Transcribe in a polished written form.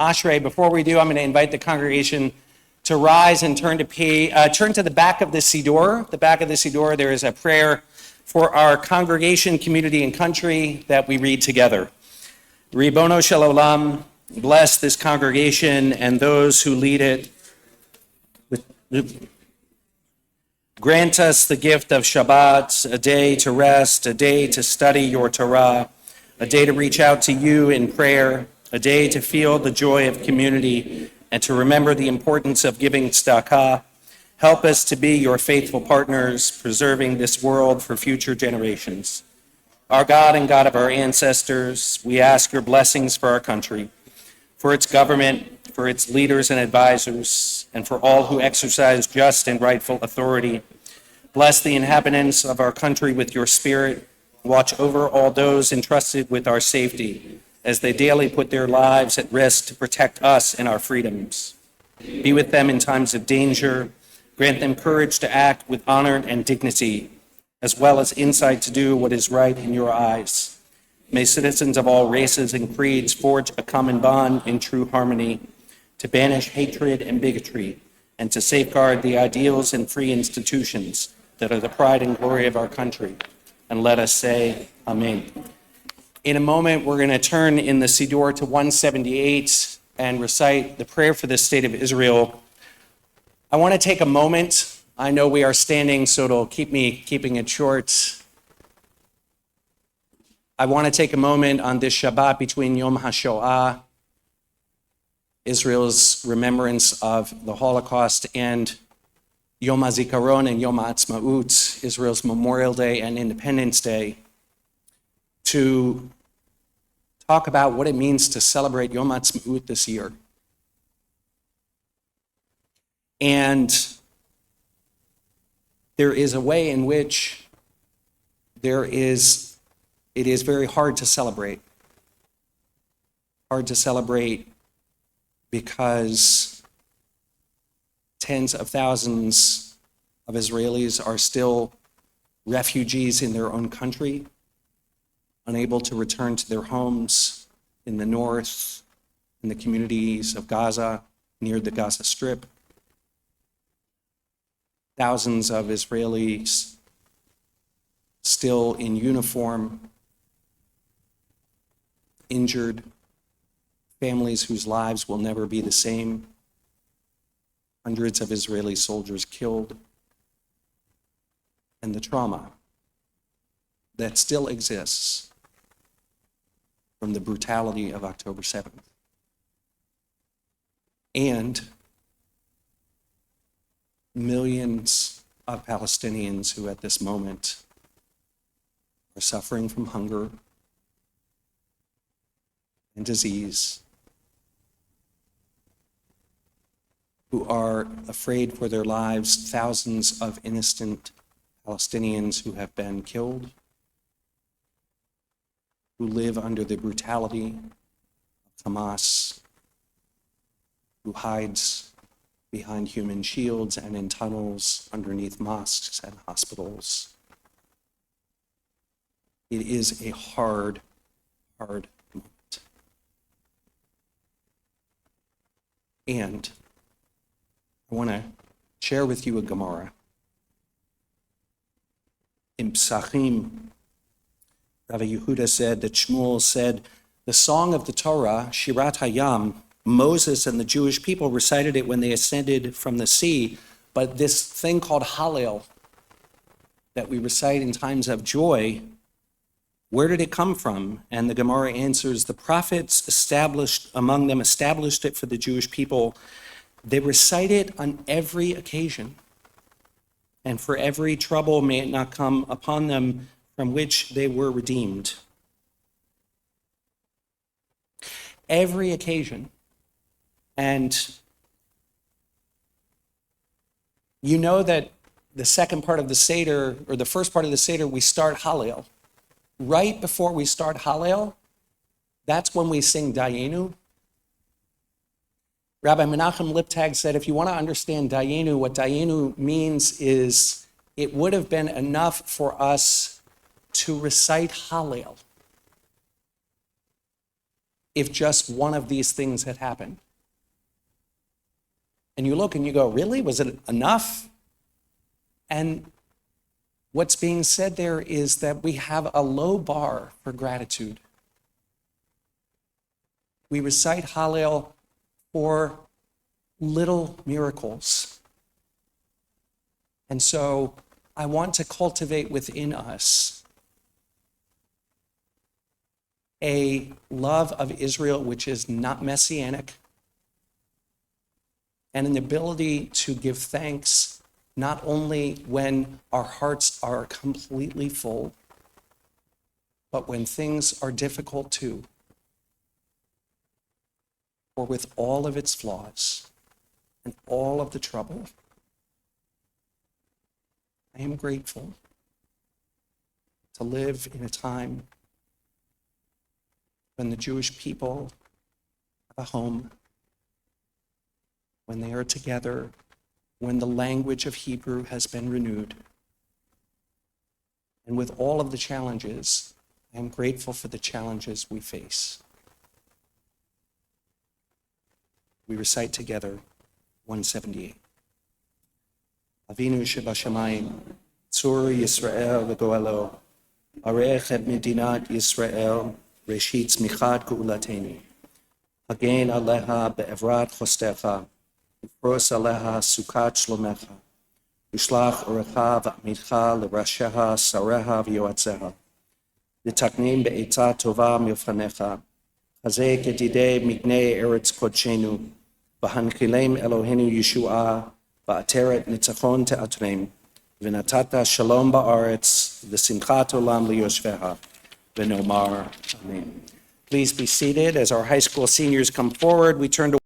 Ashrei. Before we do, I'm going to invite the congregation to rise and turn to the back of the Siddur. The back of the Siddur, there is a prayer for our congregation, community, and country that we read together. Ribono shel olam, bless this congregation and those who lead it. Grant us the gift of Shabbat, a day to rest, a day to study your Torah, a day to reach out to you in prayer, a day to feel the joy of community, and to remember the importance of giving tzedakah. Help us to be your faithful partners, preserving this world for future generations. Our God and God of our ancestors, we ask your blessings for our country, for its government, for its leaders and advisors, and for all who exercise just and rightful authority. Bless the inhabitants of our country with your spirit. Watch over all those entrusted with our safety as they daily put their lives at risk to protect us and our freedoms. Be with them in times of danger. Grant them courage to act with honor and dignity, as well as insight to do what is right in your eyes. May citizens of all races and creeds forge a common bond in true harmony to banish hatred and bigotry and to safeguard the ideals and free institutions that are the pride and glory of our country. And let us say, Amen. In a moment, we're going to turn in the Siddur to 178 and recite the prayer for the state of Israel. I want to take a moment. I know we are standing, so it'll keep me keeping it short. I want to take a moment on this Shabbat between Yom HaShoah, Israel's remembrance of the Holocaust, and Yom HaZikaron and Yom HaAtzmaut, Israel's Memorial Day and Independence Day, to talk about what it means to celebrate Yom HaAtzmaut this year. And there is a way in which it is very hard to celebrate. Hard to celebrate because tens of thousands of Israelis are still refugees in their own country, unable to return to their homes in the north, in the communities of Gaza, near the Gaza Strip. Thousands of Israelis still in uniform, injured, families whose lives will never be the same, hundreds of Israeli soldiers killed, and the trauma that still exists from the brutality of October 7th. And millions of Palestinians who at this moment are suffering from hunger and disease, who are afraid for their lives, thousands of innocent Palestinians who have been killed, who live under the brutality of Hamas, who hides behind human shields and in tunnels underneath mosques and hospitals. It is a hard moment. And I want to share with you a Gemara. In Psachim, Rabbi Yehuda said that Shmuel said, the song of the Torah, Shirat Hayam, Moses and the Jewish people recited it when they ascended from the sea, but this thing called Hallel that we recite in times of joy, where did it come from? And the Gemara answers, the prophets established it for the Jewish people. They recite it on every occasion. And for every trouble may it not come upon them from which they were redeemed. Every occasion. And you know that the second part of the Seder, or the first part of the Seder, we start Hallel. Right before we start Hallel, that's when we sing Dayenu. Rabbi Menachem Liptag said, if you want to understand Dayenu, what Dayenu means is it would have been enough for us to recite Hallel. if just one of these things had happened. And you look and you go, really? Was it enough? And what's being said there is that we have a low bar for gratitude. We recite Hallel for little miracles. And so I want to cultivate within us a love of Israel which is not messianic, and an ability to give thanks not only when our hearts are completely full, but when things are difficult too, or with all of its flaws and all of the trouble. I am grateful to live in a time when the Jewish people have a home, when they are together, when the language of Hebrew has been renewed. And with all of the challenges, I am grateful for the challenges we face. We recite together 178. Avinu Shebashamayim, Tzur Yisrael v'Goelo, Arech et Medinat Yisrael, Reshit Tzmichat Ge'ulatenu. Hagen Aleha be'evrat chostecha, Ufros Aleha Sukat Shlomecha, Ushlach Orecha v'Amidcha l'Rasheha Sareha v'Yoatzeha, L'taknim be'etzah tova milfanecha, Chazek edidei mignei eretz kodshenu, V'hankilem Eloheinu Yeshua, V'ateret nitzachon te'atrem, V'natata shalom ba'aretz, V'simchat olam liyoshveha, V'nomar Amen. Please be seated as our high school seniors come forward. We turn to